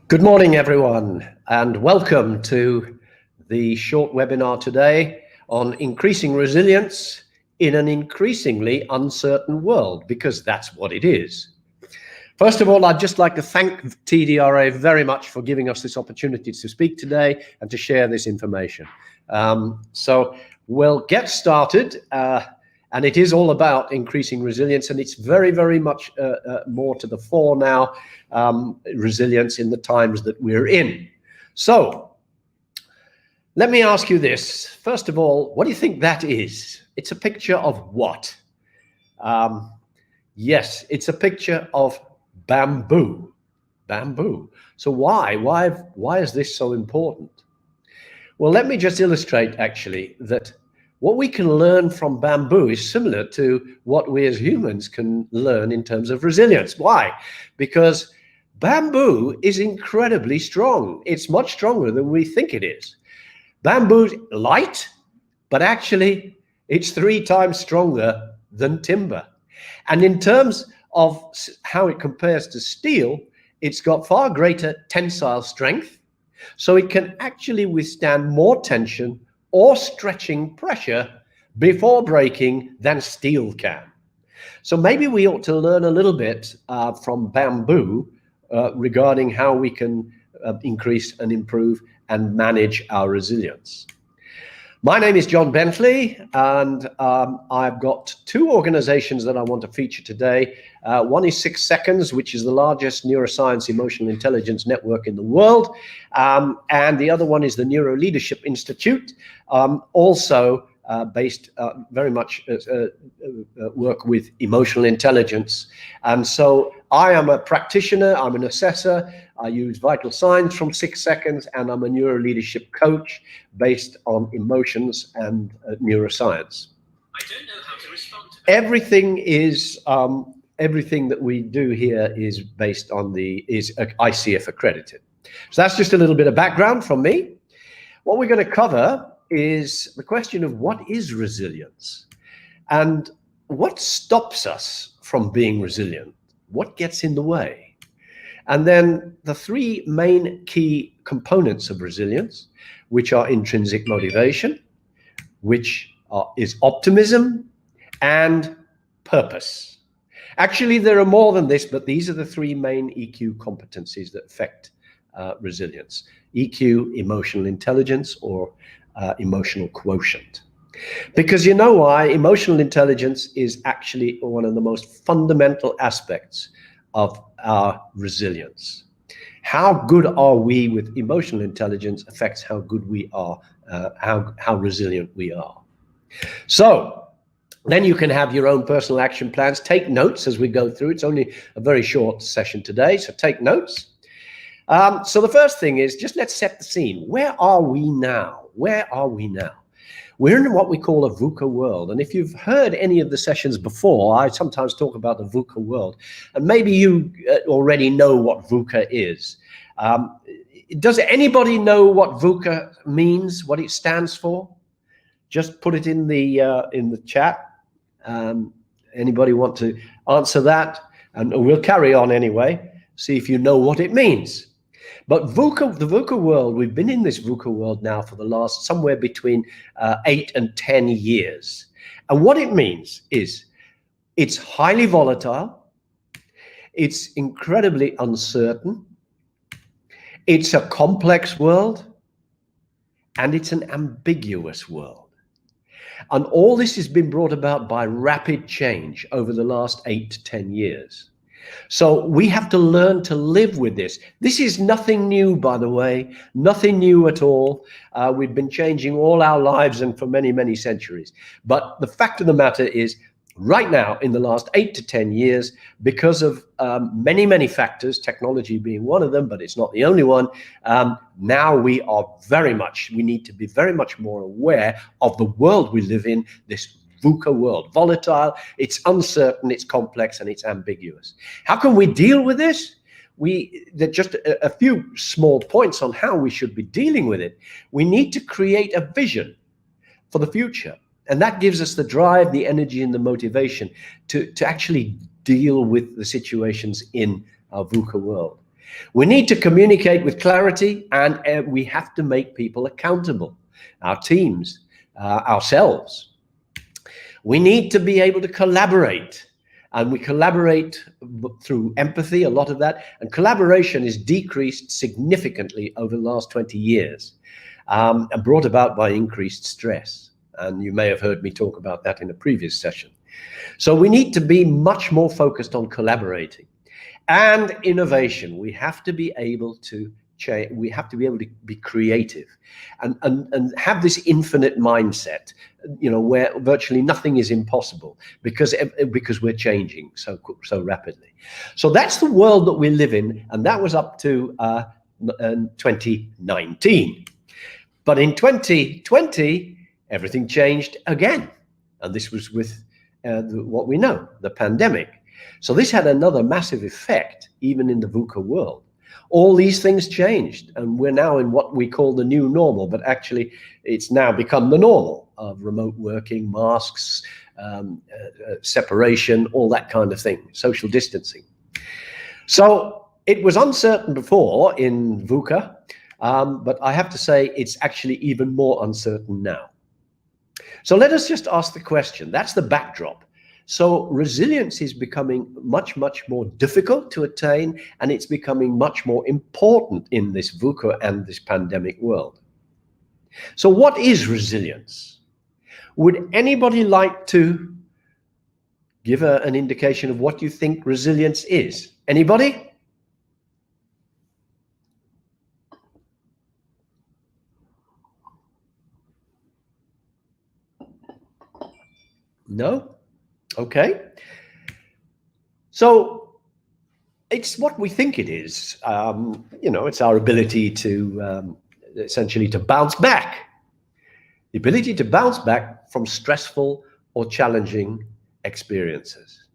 Good morning, everyone, and welcome to the short webinar today on increasing resilience in an increasingly uncertain world, because that's what it is. First of all, I'd just like to thank TDRA very much for giving us this opportunity to speak today and to share this information. So we'll get started, and it is all about increasing resilience, and it's very, very much more to the fore now, resilience in the times that we're in. So let me ask you this. First of all, what do you think that is? It's a picture of what? Yes, it's a picture of bamboo. Bamboo. So why is this so important? Well, let me just illustrate actually that what we can learn from bamboo is similar to what we as humans can learn in terms of resilience. Why? Because bamboo is incredibly strong. It's much stronger than we think it is. Bamboo's light, but actually it's 3 times stronger than timber. And in terms of how it compares to steel, it's got far greater tensile strength, so it can actually withstand more tension or stretching pressure before breaking than steel can. So maybe we ought to learn a little bit from bamboo regarding how we can increase and improve and manage our resilience. My name is John Bentley, and I've got 2 organizations that I want to feature today. One is 6 Seconds, which is the largest neuroscience emotional intelligence network in the world. And the other one is the Neuro Leadership Institute, also based very much work with emotional intelligence. And so I am a practitioner, I'm an assessor, I use vital signs from 6 Seconds, and I'm a neuro leadership coach based on emotions and neuroscience. I don't know how to respond to that. Everything that we do here is based on is ICF accredited. So that's just a little bit of background from me. What we're going to cover is the question of what is resilience and what stops us from being resilient, what gets in the way. And then the 3 main key components of resilience, which are intrinsic motivation, which is optimism, and purpose. Actually, there are more than this, but these are the 3 main EQ competencies that affect resilience. EQ, emotional intelligence, or emotional quotient. Because you know why? Emotional intelligence is actually one of the most fundamental aspects of our resilience. How good are we with emotional intelligence affects how good we are, how resilient we are. So then you can have your own personal action plans. Take notes as we go through. It's only a very short session today, so take notes. So the first thing is, just let's set the scene. Where are we now? Where are we now? We're in what we call a VUCA world. And if you've heard any of the sessions before, I sometimes talk about the VUCA world. And maybe you already know what VUCA is. Does anybody know what VUCA means, what it stands for? Just put it in the chat. Anybody want to answer that? And we'll carry on anyway, see if you know what it means. But VUCA, the VUCA world, we've been in this VUCA world now for the last somewhere between 8 and 10 years. And what it means is it's highly volatile, it's incredibly uncertain, it's a complex world, and it's an ambiguous world. And all this has been brought about by rapid change over the last 8 to 10 years. So we have to learn to live with this. This is nothing new, by the way, nothing new at all. We've been changing all our lives and for many, many centuries. But the fact of the matter is, right now, in the last 8 to 10 years, because of many, many factors, technology being one of them, but it's not the only one, now we need to be very much more aware of the world we live in, this VUCA world. Volatile, it's uncertain, it's complex, and it's ambiguous. How can we deal with this? There are just a few small points on how we should be dealing with it. We need to create a vision for the future. And that gives us the drive, the energy, and the motivation to actually deal with the situations in our VUCA world. We need to communicate with clarity, and we have to make people accountable, our teams, ourselves. We need to be able to collaborate, and we collaborate through empathy, a lot of that, and collaboration is decreased significantly over the last 20 years, and brought about by increased stress. And you may have heard me talk about that in a previous session. So we need to be much more focused on collaborating and innovation. We have to be able to change. We have to be able to be creative and have this infinite mindset, where virtually nothing is impossible because we're changing so rapidly. So that's the world that we live in, and that was up to 2019. But in 2020, everything changed again, and this was with what we know, the pandemic. So this had another massive effect, even in the VUCA world. All these things changed, and we're now in what we call the new normal, but actually it's now become the normal of remote working, masks, separation, all that kind of thing, social distancing. So it was uncertain before in VUCA, but I have to say it's actually even more uncertain now. So let us just ask the question. That's the backdrop. So resilience is becoming much, much more difficult to attain, and it's becoming much more important in this VUCA and this pandemic world. So what is resilience? Would anybody like to give an indication of what you think resilience is? Anybody? No? Okay. So it's what we think it is. It's our ability to essentially to bounce back. The ability to bounce back from stressful or challenging experiences.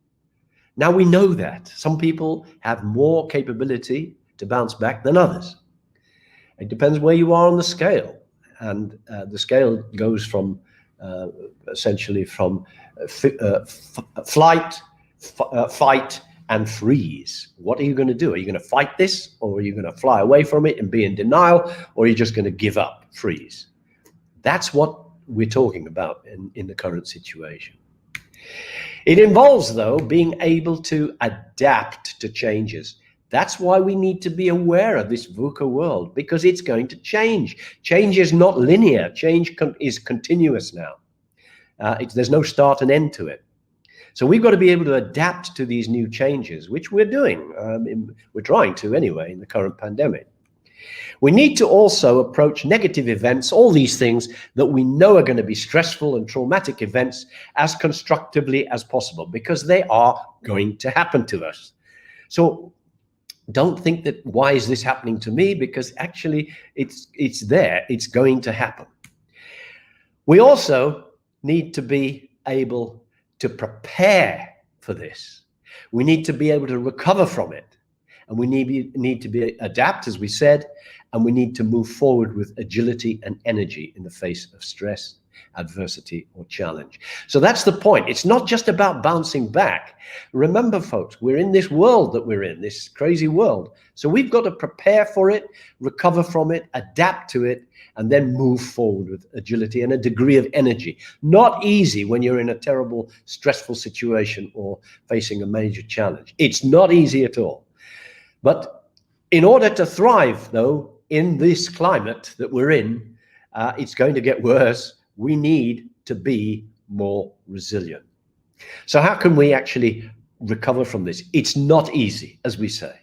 Now we know that some people have more capability to bounce back than others. It depends where you are on the scale, and the scale goes from essentially from flight, fight, and freeze. What are you going to do? Are you going to fight this, or are you going to fly away from it and be in denial, or are you just going to give up, freeze? That's what we're talking about in the current situation. It involves, though, being able to adapt to changes. That's why we need to be aware of this VUCA world, because it's going to change. Change is not linear. Change is continuous now. There's no start and end to it. So we've got to be able to adapt to these new changes, which we're doing. We're trying to anyway in the current pandemic. We need to also approach negative events, all these things that we know are going to be stressful and traumatic events, as constructively as possible, because they are going to happen to us. So don't think that, why is this happening to me? Because actually it's there, it's going to happen. We also need to be able to prepare for this. We need to be able to recover from it. And we need to adapt, as we said, and we need to move forward with agility and energy in the face of stress, adversity, or challenge. So that's the point. It's not just about bouncing back. Remember, folks, we're in this world that we're in, this crazy world. So we've got to prepare for it, recover from it, adapt to it, and then move forward with agility and a degree of energy. Not easy when you're in a terrible, stressful situation or facing a major challenge. It's not easy at all. But in order to thrive, though, in this climate that we're in, it's going to get worse. We need to be more resilient. So how can we actually recover from this? It's not easy, as we say.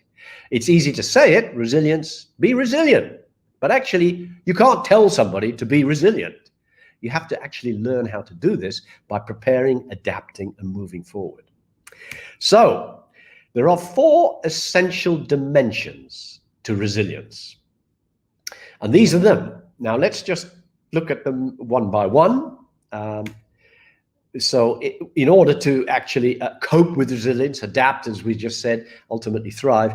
It's easy to say it, resilience, be resilient. But actually, you can't tell somebody to be resilient. You have to actually learn how to do this by preparing, adapting, and moving forward. So there are 4 essential dimensions to resilience. And these are them. Now let's just look at them one by one. In order to actually cope with resilience, adapt, as we just said, ultimately thrive,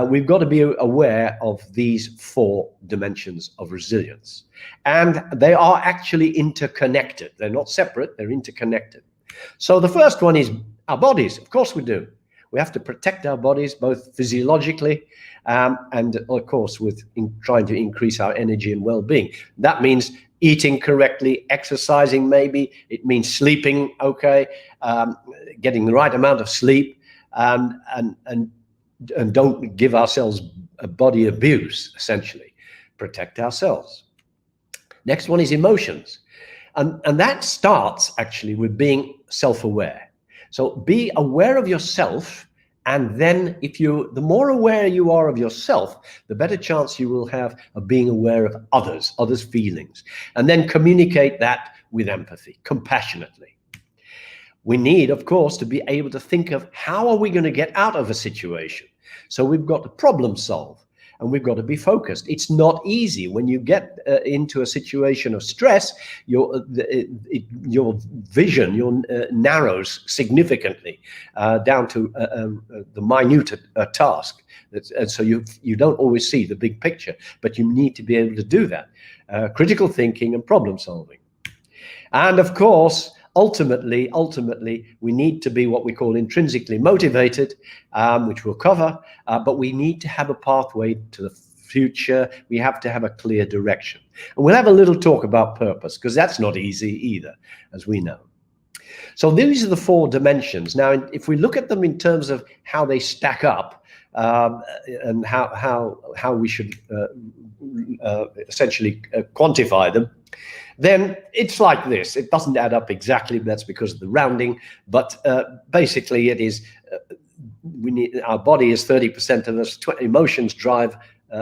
we've got to be aware of these 4 dimensions of resilience. And they are actually interconnected. They're not separate, they're interconnected. So the first one is our bodies. Of course we do. We have to protect our bodies, both physiologically and, of course, with trying to increase our energy and well-being. That means eating correctly, exercising maybe. It means sleeping okay, getting the right amount of sleep, and don't give ourselves a body abuse, essentially. Protect ourselves. Next one is emotions. And that starts actually with being self-aware. So be aware of yourself, and then the more aware you are of yourself, the better chance you will have of being aware of others' feelings, and then communicate that with empathy, compassionately. We need, of course, to be able to think of how are we going to get out of a situation. So we've got to problem solve. And we've got to be focused. It's not easy when you get into a situation of stress. Your vision narrows significantly down to the minute task, and so you don't always see the big picture. But you need to be able to do that. Critical thinking and problem solving, and of course, ultimately, we need to be what we call intrinsically motivated, which we'll cover, but we need to have a pathway to the future. We have to have a clear direction. And we'll have a little talk about purpose, because that's not easy either, as we know. So these are the 4 dimensions. Now, if we look at them in terms of how they stack up, and how we should essentially quantify them, then it's like this. It doesn't add up exactly. That's because of the rounding. But basically, it is our body is 30% of us. Emotions drive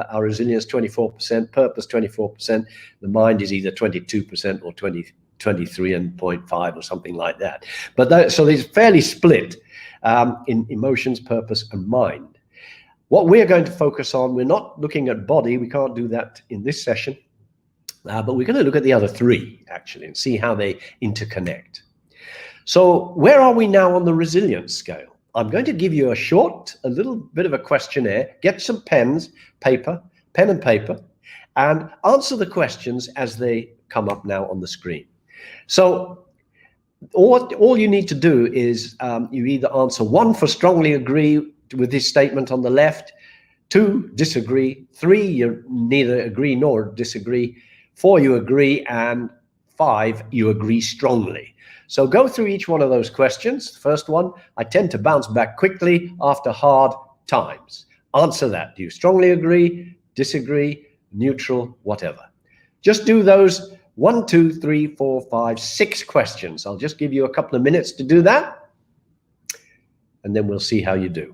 our resilience 24%, purpose 24%. The mind is either 22% or 23.5 or something like that. But so it's fairly split in emotions, purpose, and mind. What we're going to focus on, we're not looking at body. We can't do that in this session. But we're going to look at the other 3, actually, and see how they interconnect. So where are we now on the resilience scale? I'm going to give you a little bit of a questionnaire. Get some pen and paper, and answer the questions as they come up now on the screen. So all you need to do is you either answer 1 for strongly agree with this statement on the left, 2, disagree, 3, you neither agree nor disagree, 4, you agree, and 5, you agree strongly. So go through each one of those questions. The first one, I tend to bounce back quickly after hard times. Answer that. Do you strongly agree, disagree, neutral, whatever? Just do those 1, 2, 3, 4, 5, 6 questions. I'll just give you a couple of minutes to do that, and then we'll see how you do.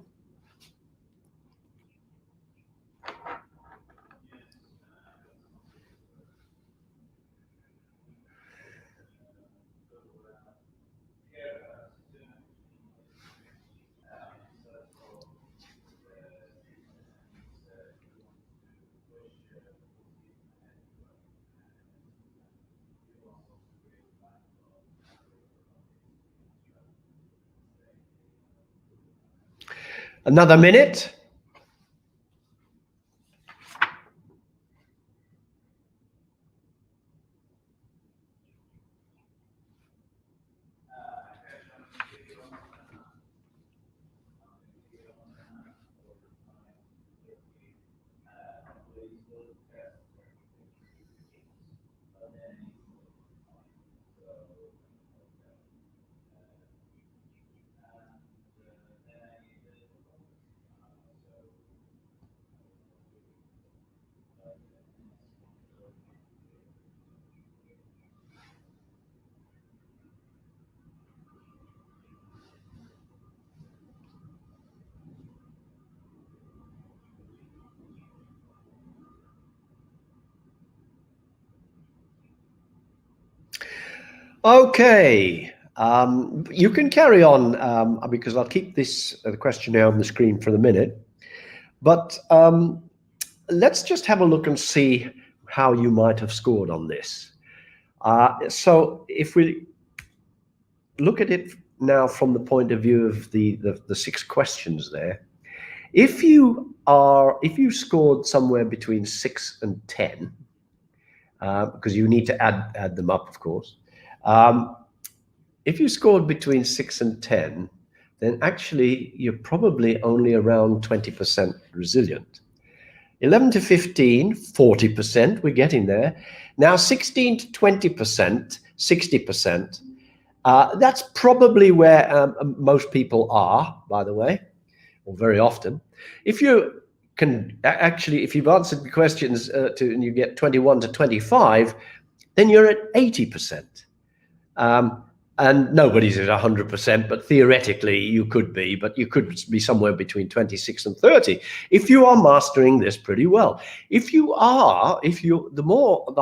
Another minute. Okay, you can carry on because I'll keep this questionnaire on the screen for the minute. But let's just have a look and see how you might have scored on this. So if we look at it now from the point of view of the 6 questions there, if you scored somewhere between 6 and 10, because you need to add them up, of course. If you scored between 6 and 10, then actually you're probably only around 20% resilient. 11 to 15, 40%, we're getting there. Now 16 to 20%, 60%, that's probably where most people are, by the way, or very often. If you can actually, if you've answered the questions and you get 21 to 25, then you're at 80%. And nobody's at 100%, but theoretically you could be, but you could be somewhere between 26 and 30 if you are mastering this pretty well. The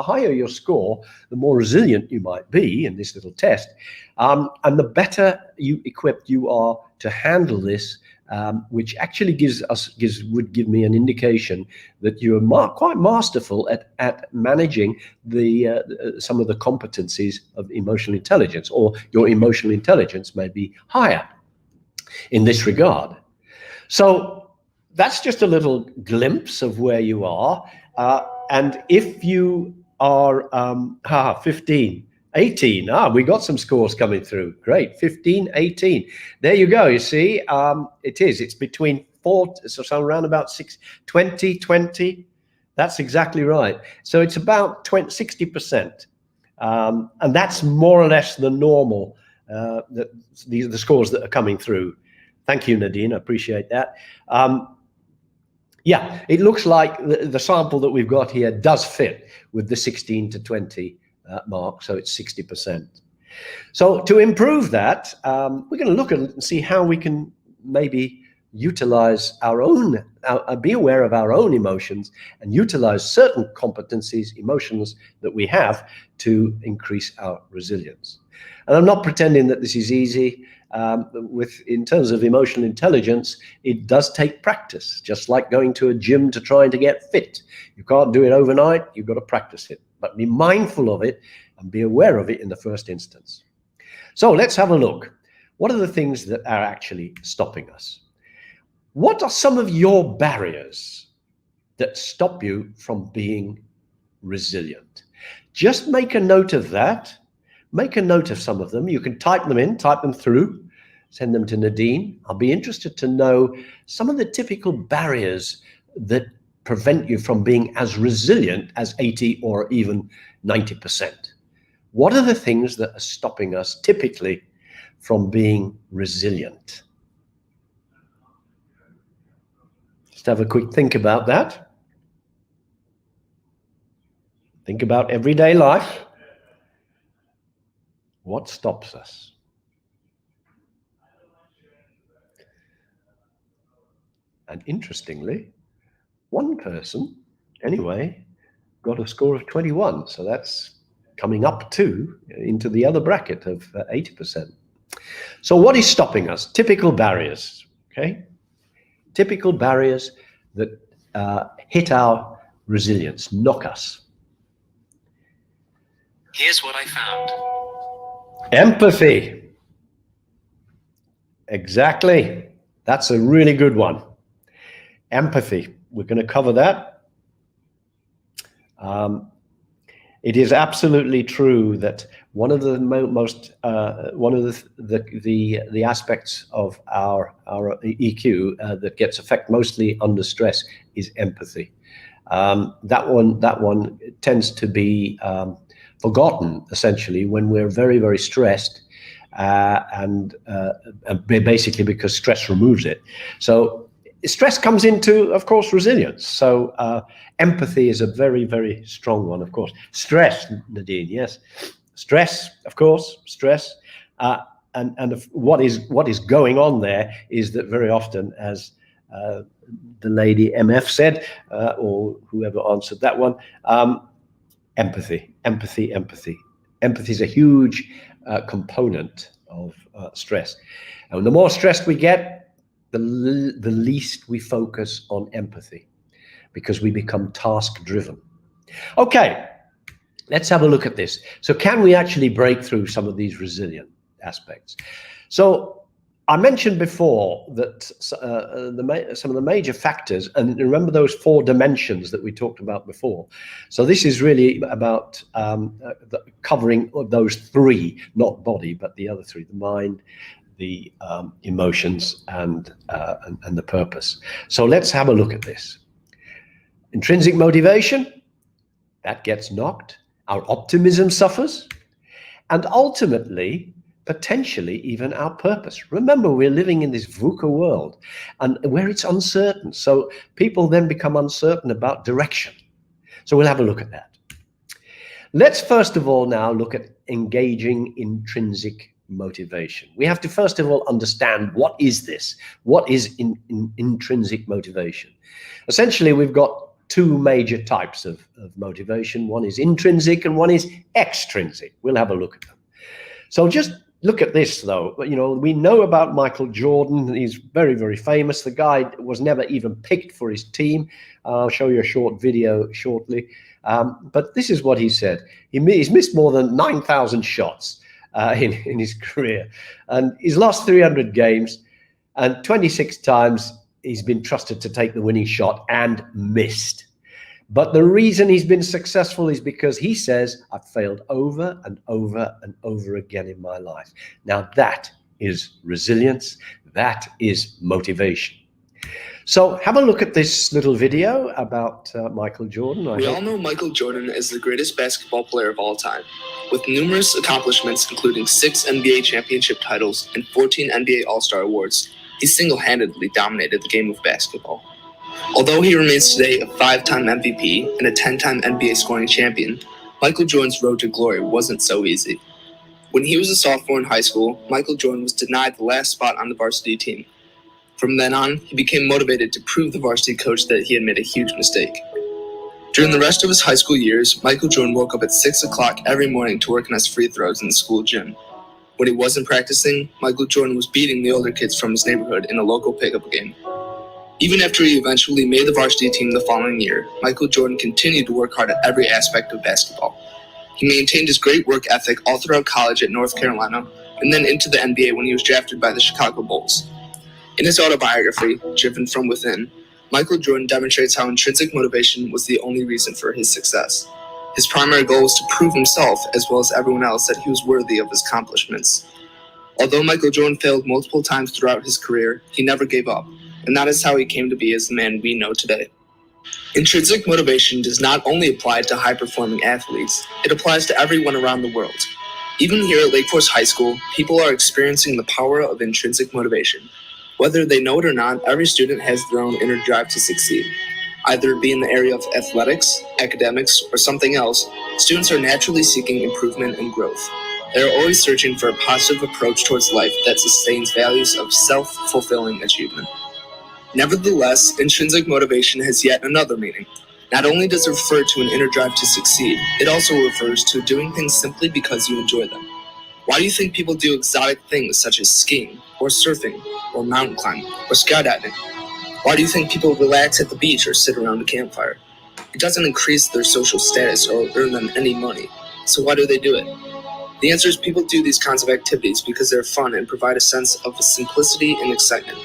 higher your score, the more resilient you might be in this little test, and the better equipped you are to handle this, which actually would give me an indication that you are quite masterful at managing some of the competencies of emotional intelligence, or your emotional intelligence may be higher in this regard. So that's just a little glimpse of where you are. And if you are 15, 18, we got some scores coming through. Great, 15, 18. There you go, you see, it's between 4, so around about 20, 20. That's exactly right. So it's about 60%. And that's more or less the normal, the scores that are coming through. Thank you, Nadine, I appreciate that. Yeah, it looks like the sample that we've got here does fit with the 16 to 20 mark, so it's 60%. So to improve that, we're going to look at it and see how we can maybe utilize our own, be aware of our own emotions and utilize certain competencies, emotions that we have to increase our resilience. And I'm not pretending that this is easy. In terms of emotional intelligence, it does take practice, just like going to a gym to try and to get fit. You can't do it overnight, you've got to practice it, but be mindful of it and be aware of it in the first instance. So let's have a look. What are the things that are actually stopping us? What are some of your barriers that stop you from being resilient? Just make a note of that. Make a note of some of them. You can type them through, send them to Nadine. I'll be interested to know some of the typical barriers that prevent you from being as resilient as 80 or even 90%. What are the things that are stopping us typically from being resilient? Just have a quick think about that. Think about everyday life. What stops us? And interestingly, one person, anyway, got a score of 21. So that's coming up into the other bracket of 80%. So what is stopping us? Typical barriers, okay? Typical barriers that hit our resilience, knock us. Here's what I found. Empathy. Exactly. That's a really good one. Empathy. We're going to cover that. It is absolutely true that one of the the aspects of our EQ that gets affected mostly under stress is empathy. That one tends to be forgotten essentially when we're very, very stressed, and basically because stress removes it. So stress comes into, of course, resilience. So empathy is a very, very strong one, of course. Stress, Nadine, yes. Stress, of course, stress. And what is going on there is that very often, as the lady MF said, or whoever answered that one, empathy. Empathy is a huge component of stress. And the more stressed we get, the least we focus on empathy, because we become task-driven. Okay, let's have a look at this. So can we actually break through some of these resilient aspects? So I mentioned before that some of the major factors, and remember those 4 dimensions that we talked about before. So this is really about covering those 3, not body, but the other 3, the mind, the emotions and the purpose. So let's have a look at this. Intrinsic motivation, that gets knocked. Our optimism suffers. And ultimately, potentially even our purpose. Remember, we're living in this VUCA world and where it's uncertain. So people then become uncertain about direction. So we'll have a look at that. Let's first of all now look at engaging intrinsic motivation. We have to first of all understand, what is this? What is intrinsic motivation? Essentially, we've got two major types of motivation. One is intrinsic and one is extrinsic. We'll have a look at them. So just look at this though. You know, we know about Michael Jordan. He's very, very famous. The guy was never even picked for his team. I'll show you a short video shortly. But this is what he said. He's missed more than 9,000 shots in his career. And he's lost 300 games, and 26 times he's been trusted to take the winning shot and missed. But the reason he's been successful is because he says, I've failed over and over and over again in my life. Now that is resilience. That is motivation. So have a look at this little video about Michael Jordan. We all know Michael Jordan is the greatest basketball player of all time, with numerous accomplishments including 6 NBA championship titles and 14 NBA All-Star awards. He single-handedly dominated the game of basketball. Although he remains today a 5-time MVP and a 10-time NBA scoring champion, Michael Jordan's road to glory wasn't so easy. When he was a sophomore in high school, Michael Jordan was denied the last spot on the varsity team. From then on, he became motivated to prove the varsity coach that he had made a huge mistake. During the rest of his high school years, Michael Jordan woke up at 6 o'clock every morning to work on his free throws in the school gym. When he wasn't practicing, Michael Jordan was beating the older kids from his neighborhood in a local pickup game. Even after he eventually made the varsity team the following year, Michael Jordan continued to work hard at every aspect of basketball. He maintained his great work ethic all throughout college at North Carolina, and then into the NBA when he was drafted by the Chicago Bulls. In his autobiography, Driven from Within, Michael Jordan demonstrates how intrinsic motivation was the only reason for his success. His primary goal was to prove himself, as well as everyone else, that he was worthy of his accomplishments. Although Michael Jordan failed multiple times throughout his career, he never gave up, and that is how he came to be as the man we know today. Intrinsic motivation does not only apply to high-performing athletes, it applies to everyone around the world. Even here at Lake Forest High School, people are experiencing the power of intrinsic motivation. Whether they know it or not, every student has their own inner drive to succeed. Either it be in the area of athletics, academics, or something else, students are naturally seeking improvement and growth. They are always searching for a positive approach towards life that sustains values of self-fulfilling achievement. Nevertheless, intrinsic motivation has yet another meaning. Not only does it refer to an inner drive to succeed, it also refers to doing things simply because you enjoy them. Why do you think people do exotic things such as skiing, or surfing, or mountain climbing, or skydiving? Why do you think people relax at the beach or sit around a campfire? It doesn't increase their social status or earn them any money. So why do they do it? The answer is people do these kinds of activities because they're fun and provide a sense of simplicity and excitement.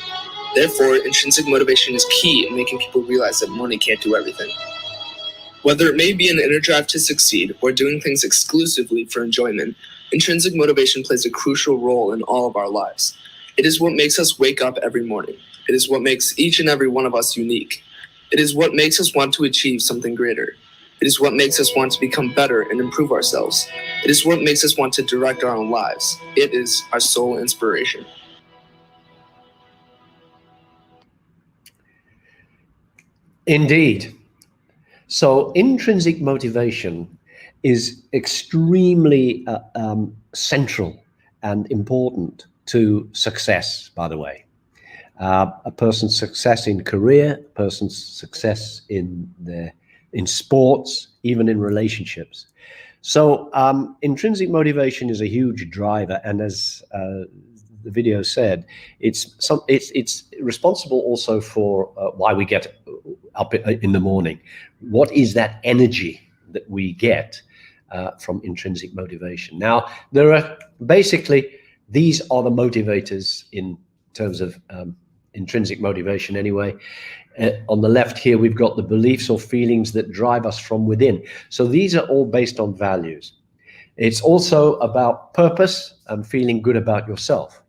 Therefore, intrinsic motivation is key in making people realize that money can't do everything. Whether it may be an inner drive to succeed or doing things exclusively for enjoyment, intrinsic motivation plays a crucial role in all of our lives. It is what makes us wake up every morning. It is what makes each and every one of us unique. It is what makes us want to achieve something greater. It is what makes us want to become better and improve ourselves. It is what makes us want to direct our own lives. It is our sole inspiration. Indeed. So intrinsic motivation is extremely central and important to success, by the way. A person's success in career, a person's success in sports, even in relationships. So intrinsic motivation is a huge driver, and as the video said, it's responsible also for why we get up in the morning. What is that energy that we get from intrinsic motivation? Now, there are basically, these are the motivators in terms of intrinsic motivation anyway. On the left here, we've got the beliefs or feelings that drive us from within. So these are all based on values. It's also about purpose and feeling good about yourself.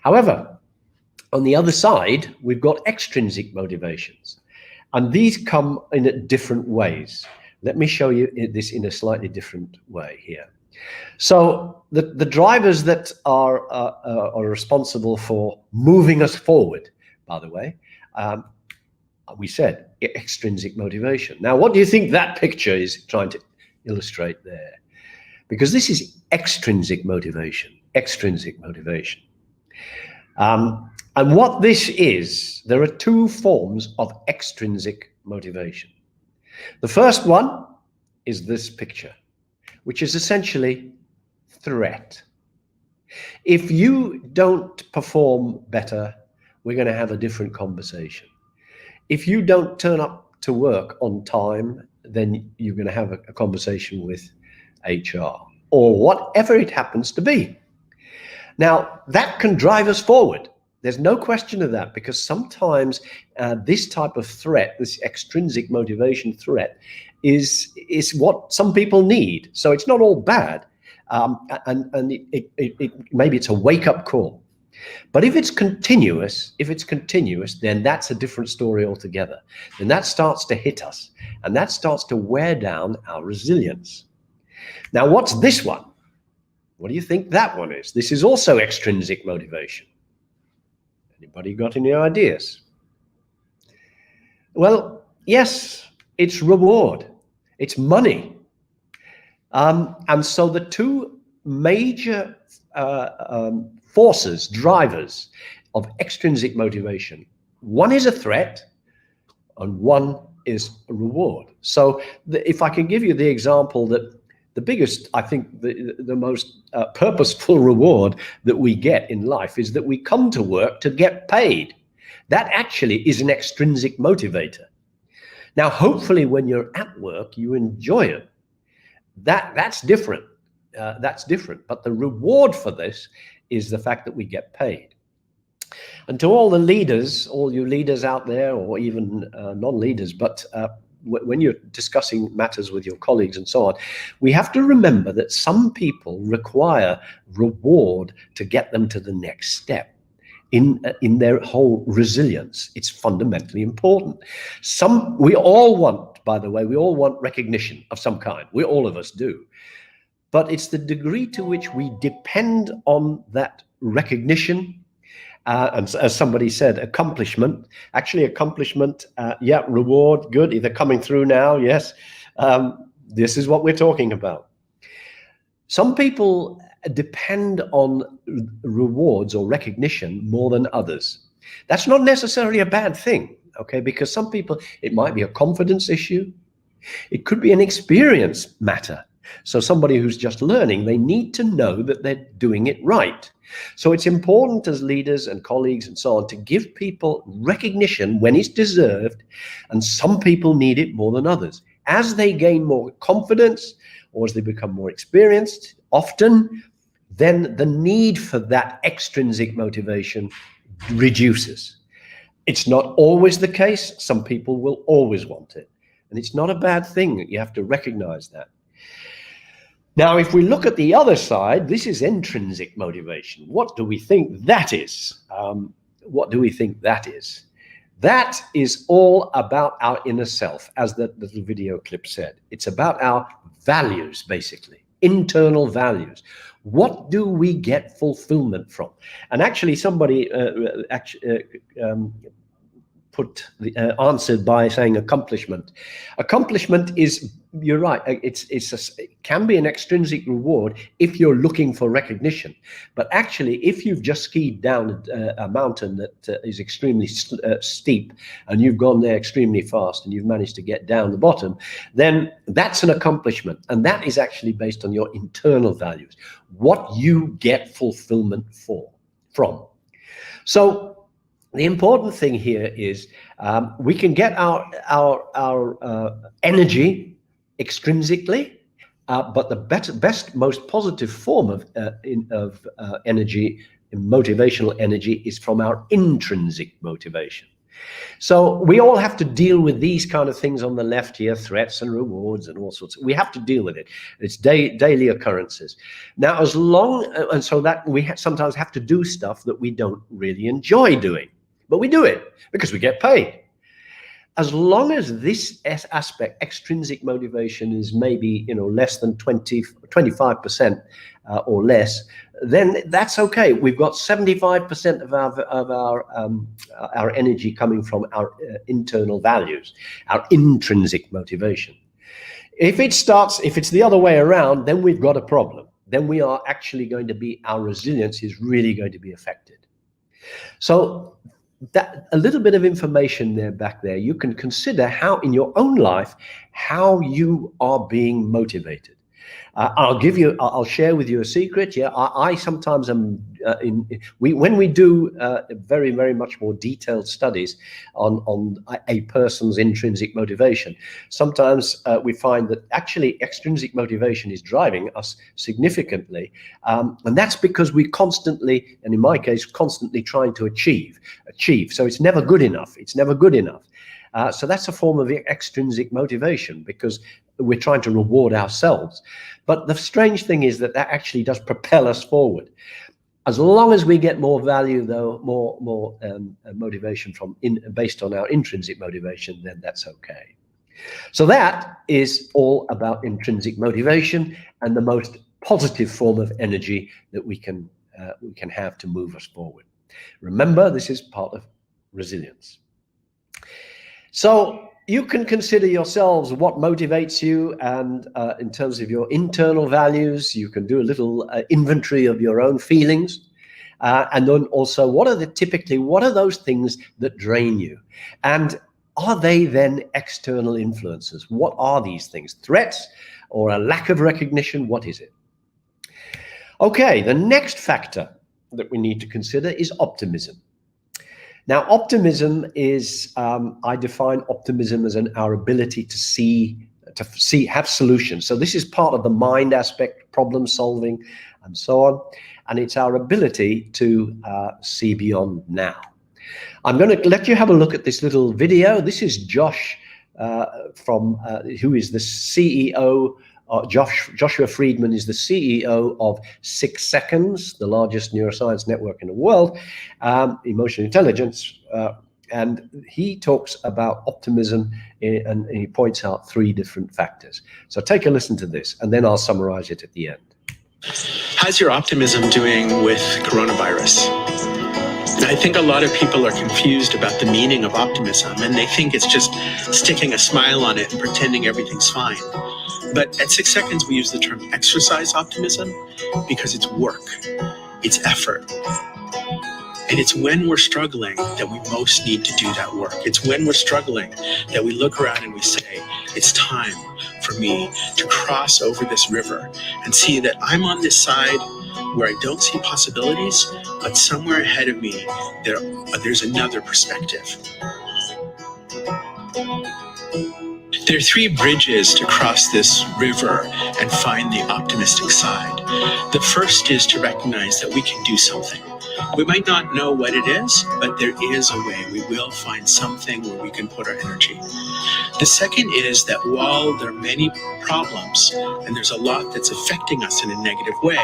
However, on the other side, we've got extrinsic motivations, and these come in different ways. Let me show you this in a slightly different way here. So the drivers that are responsible for moving us forward, by the way, we said extrinsic motivation. Now, what do you think that picture is trying to illustrate there? Because this is extrinsic motivation, extrinsic motivation. And what this is, there are two forms of extrinsic motivation. The first one is this picture, which is essentially threat. If you don't perform better, we're going to have a different conversation. If you don't turn up to work on time, then you're going to have a conversation with HR or whatever it happens to be. Now, that can drive us forward. There's no question of that, because sometimes this type of threat, this extrinsic motivation threat, is what some people need. So it's not all bad, and maybe it's a wake-up call. But if it's continuous, then that's a different story altogether. Then that starts to hit us, and that starts to wear down our resilience. Now, what's this one? What do you think that one is? This is also extrinsic motivation. Anybody got any ideas? Well, yes, it's reward. It's money. And so the two major forces, drivers of extrinsic motivation, one is a threat and one is a reward. So if I can give you the example that the biggest, I think the most purposeful reward that we get in life is that we come to work to get paid. That actually is an extrinsic motivator. Now, hopefully when you're at work, you enjoy it. That's different. That's different. But the reward for this is the fact that we get paid. And to all the leaders, all you leaders out there, or even non-leaders, but when you're discussing matters with your colleagues and so on, we have to remember that some people require reward to get them to the next step in their whole resilience. It's fundamentally important. We all want, by the way, we all want recognition of some kind. All of us do. But it's the degree to which we depend on that recognition. And as somebody said, accomplishment, yeah, reward, good, either coming through now, yes. This is what we're talking about. Some people depend on rewards or recognition more than others. That's not necessarily a bad thing, okay? Because some people, it might be a confidence issue. It could be an experience matter. So somebody who's just learning, they need to know that they're doing it right. So it's important as leaders and colleagues and so on to give people recognition when it's deserved, and some people need it more than others. As they gain more confidence or as they become more experienced, often, then the need for that extrinsic motivation reduces. It's not always the case. Some people will always want it, and it's not a bad thing. You have to recognize that. Now, if we look at the other side, this is intrinsic motivation. What do we think that is? What do we think that is? That is all about our inner self, as the little video clip said. It's about our values, basically, internal values. What do we get fulfillment from? And actually, somebody answered by saying accomplishment. Accomplishment is, you're right, it can be an extrinsic reward if you're looking for recognition. But actually, if you've just skied down a mountain that is extremely steep, and you've gone there extremely fast and you've managed to get down the bottom, then that's an accomplishment. And that is actually based on your internal values, what you get fulfillment from. So the important thing here is we can get our energy extrinsically, but the best, most positive form of energy, motivational energy, is from our intrinsic motivation. So we all have to deal with these kind of things on the left here, threats and rewards and all sorts. We have to deal with it. It's daily occurrences. Now, as long, and so that we sometimes have to do stuff that we don't really enjoy doing, but we do it because we get paid. As long as this aspect, extrinsic motivation, is maybe less than 25% or less, then that's okay. We've got 75% of our energy coming from our internal values, our intrinsic motivation. If it's the other way around, then we've got a problem. Then we are actually going to be, our resilience is really going to be affected. So that a little bit of information there back there, you can consider how in your own life, how you are being motivated. I'll share with you a secret. Yeah, I sometimes am when we do very, very much more detailed studies on a person's intrinsic motivation. Sometimes we find that actually extrinsic motivation is driving us significantly, and that's because we constantly, and in my case, constantly trying to achieve. So it's never good enough. It's never good enough. So that's a form of extrinsic motivation because we're trying to reward ourselves. But the strange thing is that actually does propel us forward. As long as we get more value, though, more motivation based on our intrinsic motivation, then that's okay. So that is all about intrinsic motivation and the most positive form of energy that we can have to move us forward. Remember, this is part of resilience. So you can consider yourselves what motivates you, and in terms of your internal values, you can do a little inventory of your own feelings, and then also what are those things that drain you, and are they then external influences? What are these things? Threats or a lack of recognition? What is it? Okay, the next factor that we need to consider is optimism. Now, optimism is, I define optimism as our ability to have solutions. So this is part of the mind aspect, problem solving, and so on. And it's our ability to see beyond now. I'm going to let you have a look at this little video. This is Josh who is the CEO. Joshua Friedman is the CEO of 6 Seconds, the largest neuroscience network in the world, emotional intelligence, and he talks about optimism, and he points out 3 different factors. So take a listen to this, and then I'll summarize it at the end. How's your optimism doing with coronavirus? I think a lot of people are confused about the meaning of optimism, and they think it's just sticking a smile on it and pretending everything's fine. But at 6 Seconds, we use the term exercise optimism because it's work, it's effort. And it's when we're struggling that we most need to do that work. It's when we're struggling that we look around and we say, it's time for me to cross over this river and see that I'm on this side where I don't see possibilities, but somewhere ahead of me, there's another perspective. There are 3 bridges to cross this river and find the optimistic side. The first is to recognize that we can do something. We might not know what it is, but there is a way. We will find something where we can put our energy. The second is that while there are many problems and there's a lot that's affecting us in a negative way,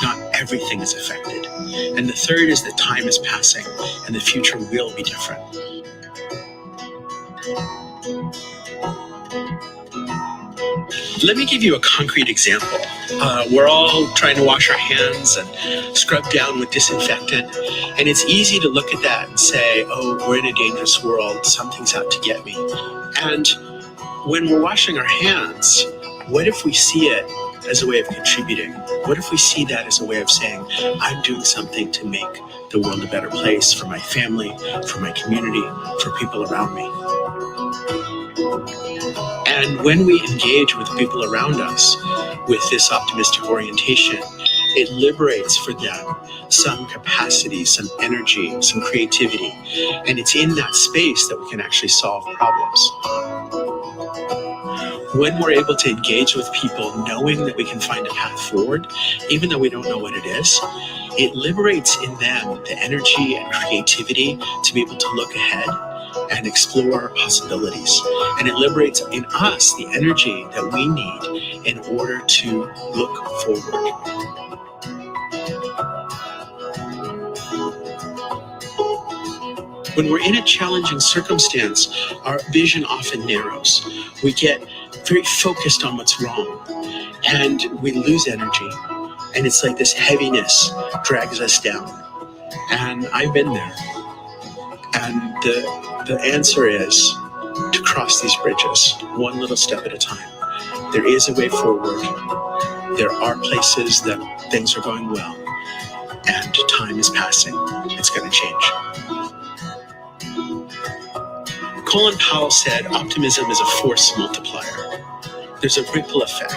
not everything is affected. And the third is that time is passing and the future will be different. Let me give you a concrete example. We're all trying to wash our hands and scrub down with disinfectant. And it's easy to look at that and say, oh, we're in a dangerous world. Something's out to get me. And when we're washing our hands, what if we see it as a way of contributing? What if we see that as a way of saying, I'm doing something to make the world a better place for my family, for my community, for people around me? And when we engage with people around us with this optimistic orientation, it liberates for them some capacity, some energy, some creativity. And it's in that space that we can actually solve problems. When we're able to engage with people knowing that we can find a path forward, even though we don't know what it is, it liberates in them the energy and creativity to be able to look ahead and explore possibilities. And it liberates in us the energy that we need in order to look forward. When we're in a challenging circumstance, our vision often narrows. We get very focused on what's wrong, and we lose energy. And it's like this heaviness drags us down. And I've been there. And the answer is to cross these bridges, one little step at a time. There is a way forward. There are places that things are going well, and time is passing. It's going to change. Colin Powell said, optimism is a force multiplier. There's a ripple effect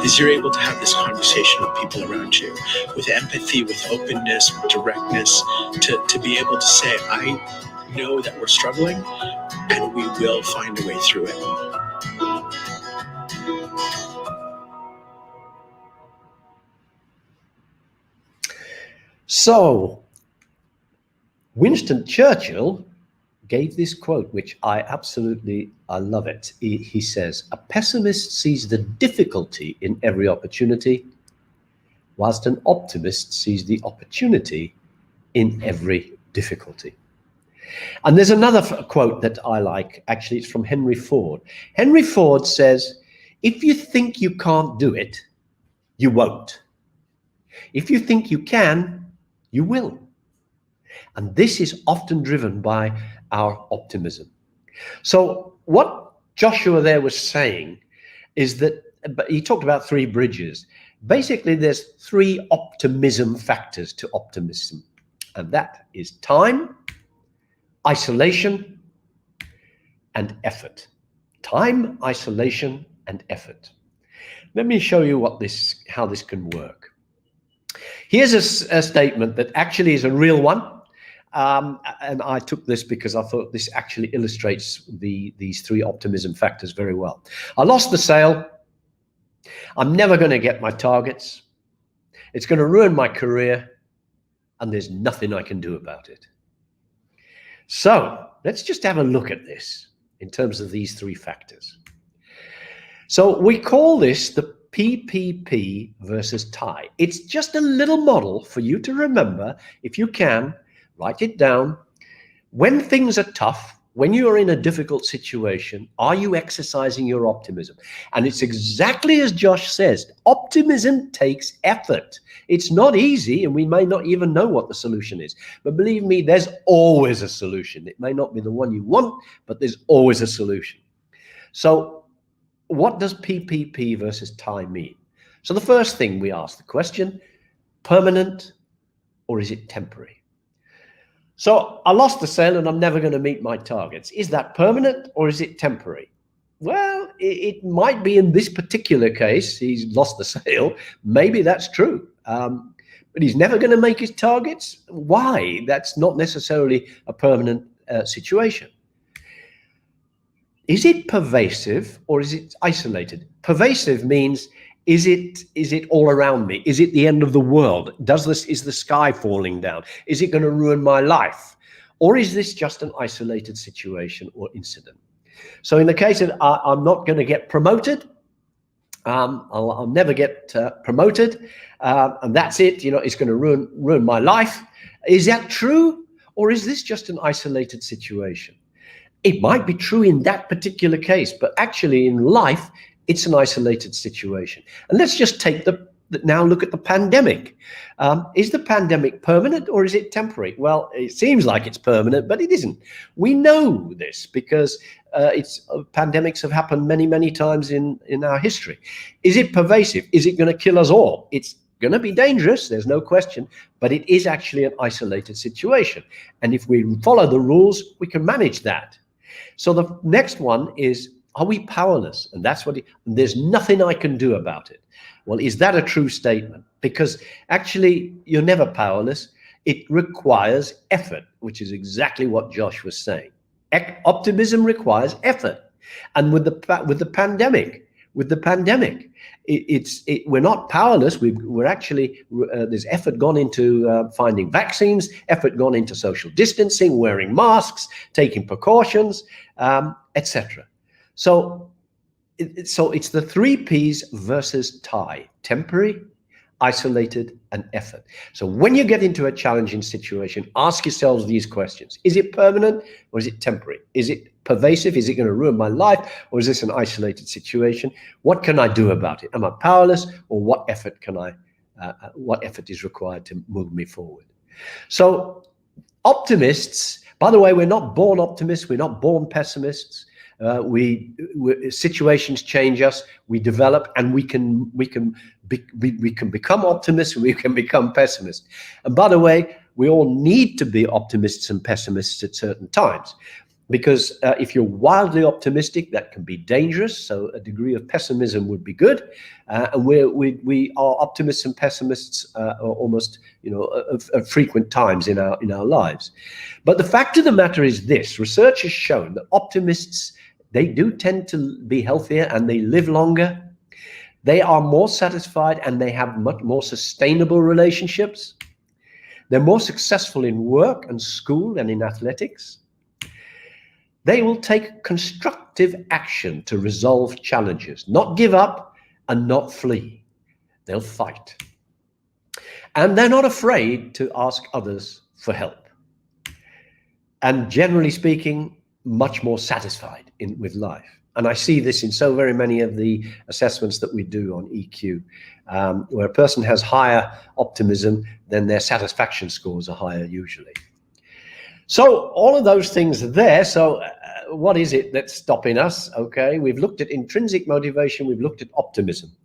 as you're able to have this conversation with people around you, with empathy, with openness, with directness, to be able to say, I know that we're struggling and we will find a way through it. So, Winston Churchill gave this quote, which I love it. He says, a pessimist sees the difficulty in every opportunity, whilst an optimist sees the opportunity in every difficulty. And there's another quote that I like. Actually, it's from Henry Ford. Henry Ford says, if you think you can't do it, you won't. If you think you can, you will. And this is often driven by our optimism. So what Joshua there was saying is that he talked about three bridges. Basically, there's three optimism factors to optimism. And that is time, isolation, and effort. Time, isolation, and effort. Let me show you how this can work. Here's a statement that actually is a real one. And I took this because I thought this actually illustrates these three optimism factors very well. I lost the sale. I'm never going to get my targets. It's going to ruin my career. And there's nothing I can do about it. So let's just have a look at this in terms of these three factors. So we call this the PPP versus TIE. It's just a little model for you to remember. If you can, write it down. When things are tough, when you are in a difficult situation, are you exercising your optimism? And it's exactly as Josh says, optimism takes effort. It's not easy, and we may not even know what the solution is. But believe me, there's always a solution. It may not be the one you want, but there's always a solution. So what does PPP versus TIE mean? So the first thing we ask the question, permanent or is it temporary? So I lost the sale and I'm never going to meet my targets. Is that permanent or is it temporary? Well, it might be in this particular case. He's lost the sale. Maybe that's true. But he's never going to make his targets. Why? That's not necessarily a permanent situation. Is it pervasive or is it isolated? Pervasive means, is it all around me? Is it the end of the world? Is the sky falling down? Is it going to ruin my life? Or is this just an isolated situation or incident? So in the case that I'm not going to get promoted, I'll never get promoted, and that's it. It's going to ruin my life. Is that true, or is this just an isolated situation? It might be true in that particular case, but actually in life, it's an isolated situation. And let's just take now look at the pandemic. Is the pandemic permanent or is it temporary? Well, it seems like it's permanent, but it isn't. We know this because pandemics have happened many, many times in our history. Is it pervasive? Is it going to kill us all? It's going to be dangerous, there's no question, but it is actually an isolated situation. And if we follow the rules, we can manage that. So the next one is, are we powerless? And that's there's nothing I can do about it. Well, is that a true statement? Because actually, you're never powerless. It requires effort, which is exactly what Josh was saying. Optimism requires effort. And with the pandemic, with the pandemic. We're not powerless. We're actually, there's effort gone into finding vaccines, effort gone into social distancing, wearing masks, taking precautions, etc. So it's the 3 Ps versus TIE: temporary, isolated, and effort. So when you get into a challenging situation, ask yourselves these questions. Is it permanent or is it temporary? Is it pervasive? Is it going to ruin my life? Or is this an isolated situation? What can I do about it? Am I powerless? Or what effort is required to move me forward? So optimists, by the way, we're not born optimists. We're not born pessimists. Situations change us, we develop, and we can become optimists, we can become pessimists. And by the way, we all need to be optimists and pessimists at certain times, because if you're wildly optimistic, that can be dangerous. So a degree of pessimism would be good. And we are optimists and pessimists almost, at frequent times in our lives. But the fact of the matter is this: research has shown that optimists, they do tend to be healthier and they live longer. They are more satisfied and they have much more sustainable relationships. They're more successful in work and school and in athletics. They will take constructive action to resolve challenges, not give up and not flee. They'll fight. And they're not afraid to ask others for help. And generally speaking, much more satisfied with life. And I see this in so very many of the assessments that we do on EQ, where a person has higher optimism, then their satisfaction scores are higher usually. So all of those things are there. So what is it that's stopping us? Okay, we've looked at intrinsic motivation, we've looked at optimism.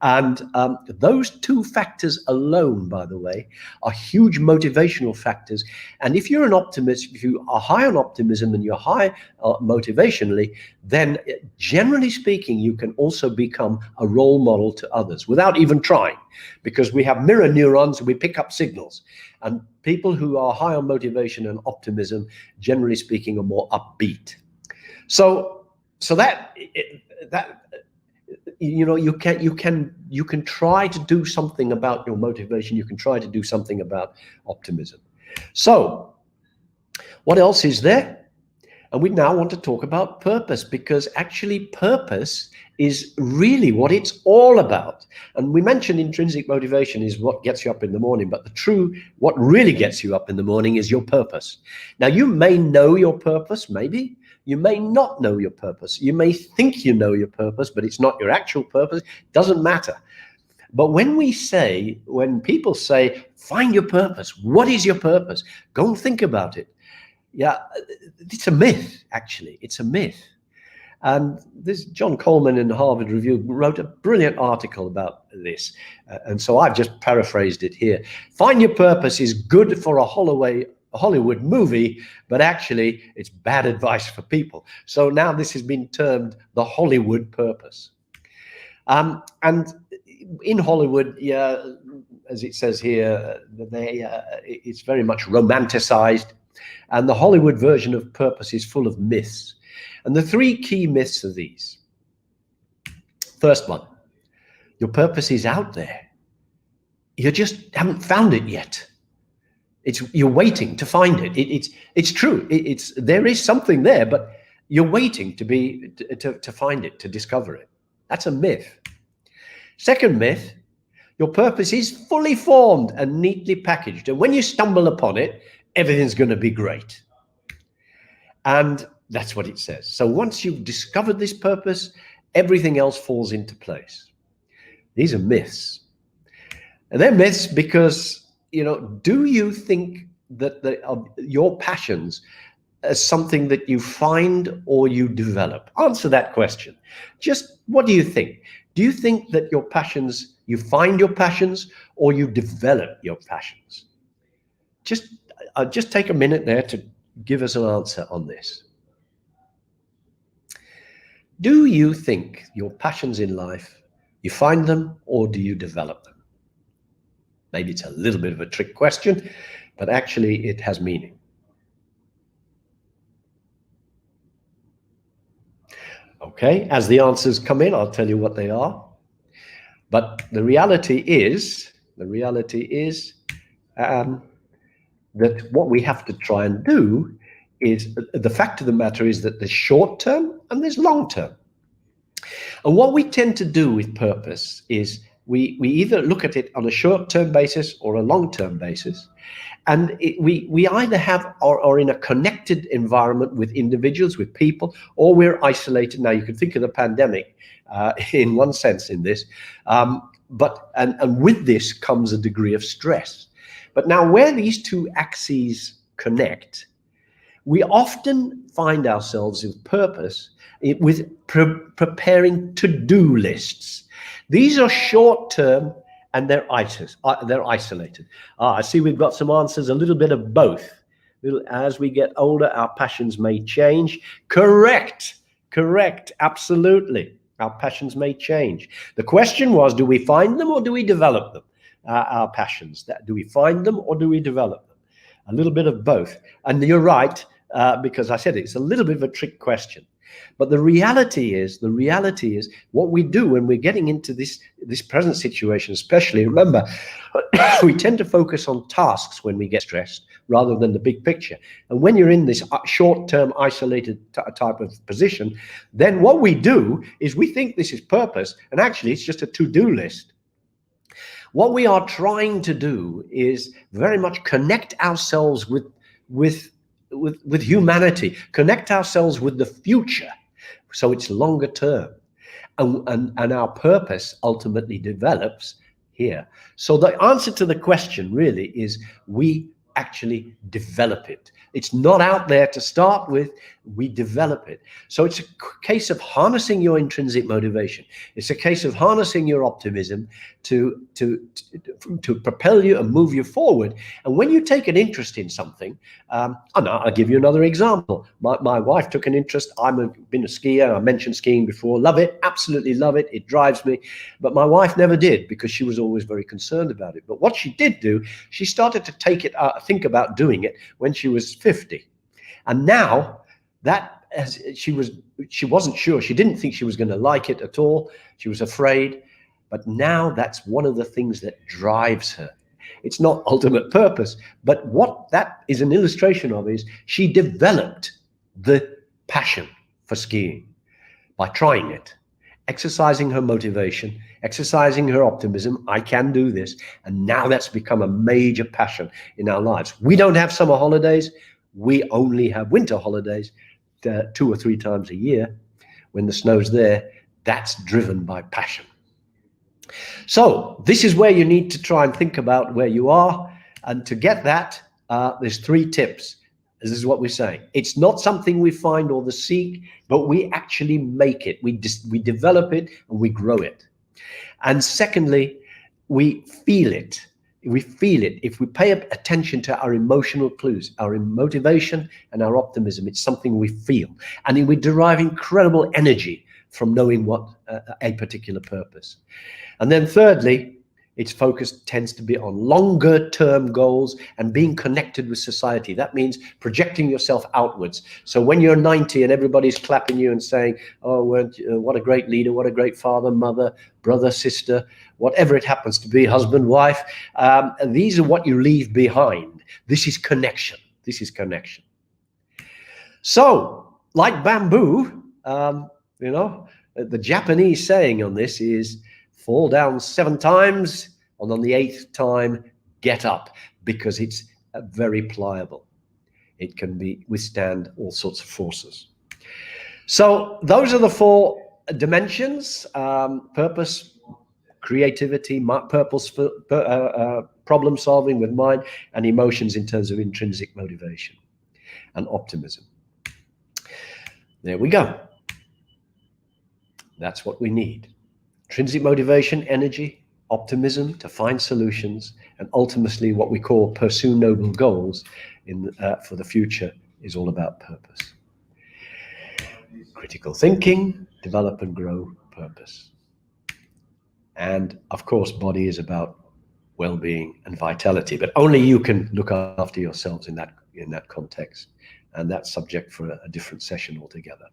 And those 2 factors alone, by the way, are huge motivational factors. And if you're an optimist, if you are high on optimism and you're high motivationally, then generally speaking, you can also become a role model to others without even trying, because we have mirror neurons and we pick up signals. And people who are high on motivation and optimism, generally speaking, are more upbeat. So that you can try to do something about your motivation. You can try to do something about optimism. So what else is there? And we now want to talk about purpose, because actually purpose is really what it's all about. And we mentioned intrinsic motivation is what gets you up in the morning, but what really gets you up in the morning is your purpose. Now, you may know your purpose, maybe. You may not know your purpose. You may think you know your purpose, but it's not your actual purpose. It doesn't matter. But when people say, find your purpose, what is your purpose? Go and think about it. Yeah, it's a myth, actually. It's a myth. And this John Coleman in the Harvard Review wrote a brilliant article about this. And so I've just paraphrased it here. Find your purpose is good for a Hollywood movie, but actually it's bad advice for people. So now this has been termed the Hollywood purpose. And in Hollywood, yeah, as it says here, it's very much romanticized. And the Hollywood version of purpose is full of myths. And the 3 key myths are these. First one, your purpose is out there. You just haven't found it yet. You're waiting to find it. It's true. There is something there, but you're waiting to find it, to discover it. That's a myth. Second myth, your purpose is fully formed and neatly packaged. And when you stumble upon it, everything's going to be great. And that's what it says. So once you've discovered this purpose, everything else falls into place. These are myths. And they're myths because, do you think that your passions as something that you find or you develop? Answer that question. Just what do you think? Do you think that your passions, you find your passions or you develop your passions? Just take a minute there to give us an answer on this. Do you think your passions in life, you find them or do you develop them? Maybe it's a little bit of a trick question, but actually it has meaning. Okay, as the answers come in, I'll tell you what they are. But the reality is that what we have to try and do is, the fact of the matter is that there's short term and there's long term. And what we tend to do with purpose is we either look at it on a short term basis or a long term basis. And we either have are in a connected environment with individuals, with people, or we're isolated. Now you can think of the pandemic in one sense in this, but with this comes a degree of stress. But now where these two axes connect, we often find ourselves in purpose with preparing to-do lists. These are short-term and they're isolated. I see we've got some answers, a little bit of both. As we get older, our passions may change. Correct, absolutely. Our passions may change. The question was, do we find them or do we develop them? Our passions, do we find them or do we develop them? A little bit of both. And you're right, because I said it's a little bit of a trick question. But the reality is what we do when we're getting into this present situation, especially, remember, we tend to focus on tasks when we get stressed rather than the big picture. And when you're in this short-term isolated type of position, then what we do is we think this is purpose, and actually it's just a to-do list. What we are trying to do is very much connect ourselves with humanity, connect ourselves with the future, so it's longer term, and our purpose ultimately develops here. So the answer to the question really is we actually develop it. It's not out there to start with, we develop it. So it's a case of harnessing your intrinsic motivation. It's a case of harnessing your optimism to propel you and move you forward. And when you take an interest in something, I'll give you another example. My wife took an interest. I've been a skier. I mentioned skiing before. Love it, absolutely love it. It drives me. But my wife never did, because she was always very concerned about it. But what she did do, she started to think about doing it when she was 50. And now that, as she wasn't sure, she didn't think she was going to like it at all. She was afraid. But now that's one of the things that drives her. It's not ultimate purpose, but what that is an illustration of is she developed the passion for skiing by trying it, exercising her motivation, exercising her optimism. I can do this. And now that's become a major passion in our lives. We don't have summer holidays. We only have winter holidays 2 or 3 times a year when the snow's there. That's driven by passion. So this is where you need to try and think about where you are. And to get that, there's 3 tips. This is what we're saying. It's not something we find or seek, but we actually make it. We develop it and we grow it. And secondly, we feel it. We feel it. If we pay attention to our emotional clues, our motivation and our optimism, it's something we feel. And we derive incredible energy from knowing what a particular purpose. And then thirdly, its focus tends to be on longer term goals and being connected with society. That means projecting yourself outwards. So when you're 90 and everybody's clapping you and saying, oh, what a great leader, what a great father, mother, brother, sister, whatever it happens to be, husband, wife, these are what you leave behind. This is connection. This is connection. So like bamboo, the Japanese saying on this is, fall down 7 times, and on the 8th time, get up, because it's very pliable. It can withstand all sorts of forces. So those are the 4 dimensions: purpose, creativity, problem solving with mind, and emotions in terms of intrinsic motivation and optimism. There we go. That's what we need. Intrinsic motivation, energy, optimism to find solutions, and ultimately what we call pursue noble goals for the future is all about purpose. Critical thinking, develop and grow purpose. And of course, body is about well-being and vitality, but only you can look after yourselves in that context. And that's subject for a different session altogether.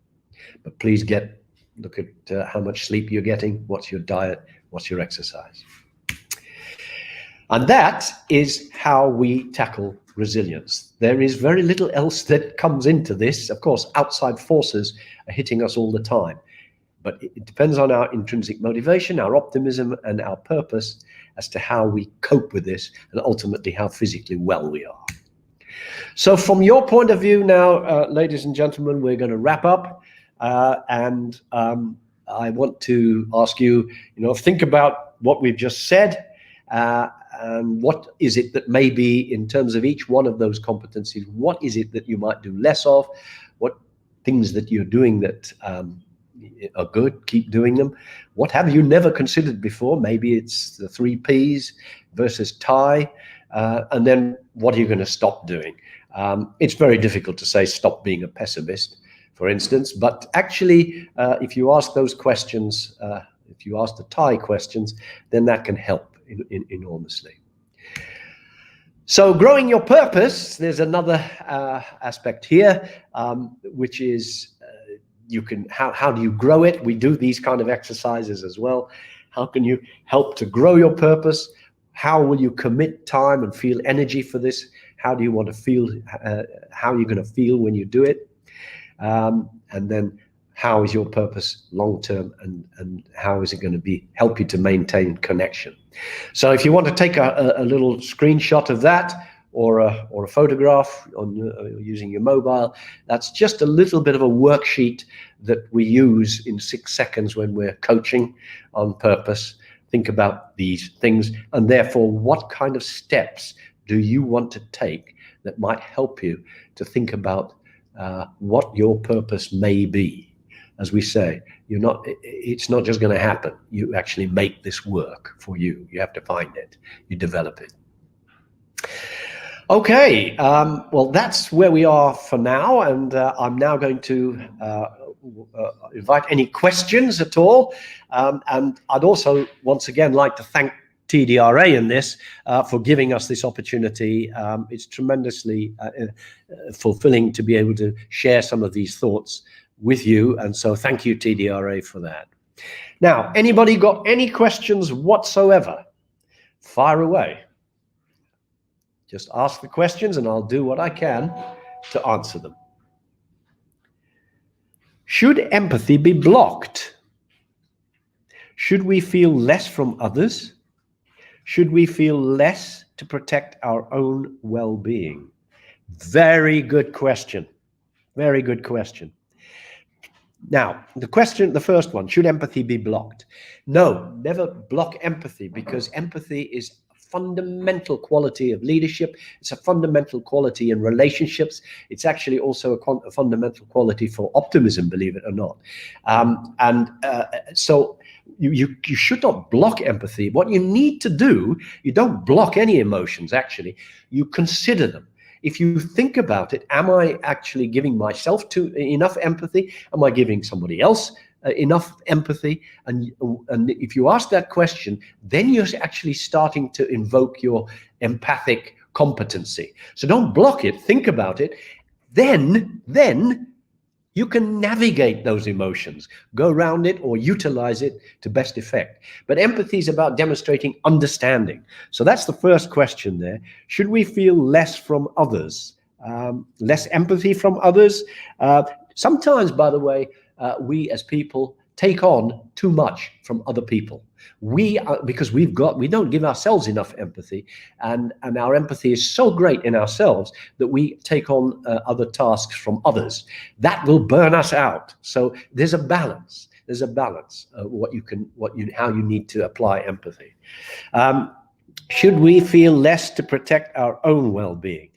But please get Look at how much sleep you're getting, what's your diet, what's your exercise. And that is how we tackle resilience. There is very little else that comes into this. Of course, outside forces are hitting us all the time, but it depends on our intrinsic motivation, our optimism, and our purpose as to how we cope with this, and ultimately how physically well we are. So from your point of view now, ladies and gentlemen, we're going to wrap up, and I want to ask you, think about what we've just said, and what is it that maybe in terms of each one of those competencies, what is it that you might do less of? What things that you're doing that are good, keep doing them. What have you never considered before? Maybe it's the 3 Ps versus tie, and then what are you going to stop doing? It's very difficult to say stop being a pessimist, for instance, but actually if you ask those questions, if you ask the tie questions, then that can help enormously. So growing your purpose, there's another aspect here, which is how do you grow it? We do these kind of exercises as well. How can you help to grow your purpose? How will you commit time and feel energy for this? How do you want to feel? How are you going to feel when you do it? And then how is your purpose long term, and how is it going to help you to maintain connection? So if you want to take a little screenshot of that, or a photograph using your mobile, that's just a little bit of a worksheet that we use in 6 seconds when we're coaching on purpose. Think about these things, and therefore what kind of steps do you want to take that might help you to think about what your purpose may be. As we say, it's not just going to happen. You actually make this work for you. You have to find it. You develop it. Okay, well, that's where we are for now, and I'm now going to invite any questions at all. And I'd also, once again, like to thank TDRA in this for giving us this opportunity. It's tremendously fulfilling to be able to share some of these thoughts with you, and so thank you, TDRA, for that. Now, anybody got any questions whatsoever? Fire away. Just ask the questions and I'll do what I can to answer them. Should empathy be blocked? Should we feel less from others? Should we feel less to protect our own well-being? Very good question. Very good question. Now, the first one, should empathy be blocked? No, never block empathy, because empathy is a fundamental quality of leadership. It's a fundamental quality in relationships. It's actually also a fundamental quality for optimism, believe it or not. So you should not block empathy. What you need to do, you don't block any emotions, actually. You consider them. If you think about it, am I actually giving myself enough empathy? Am I giving somebody else enough empathy? And if you ask that question, then you're actually starting to invoke your empathic competency. So don't block it, think about it. Then you can navigate those emotions, go around it or utilize it to best effect. But empathy is about demonstrating understanding. So that's the first question there. Should we feel less from others? Less empathy from others? Sometimes, by the way, we as people take on too much from other people. Because we don't give ourselves enough empathy, and our empathy is so great in ourselves that we take on other tasks from others. That will burn us out. So there's a balance. There's a balance how you need to apply empathy. Should we feel less to protect our own well-being?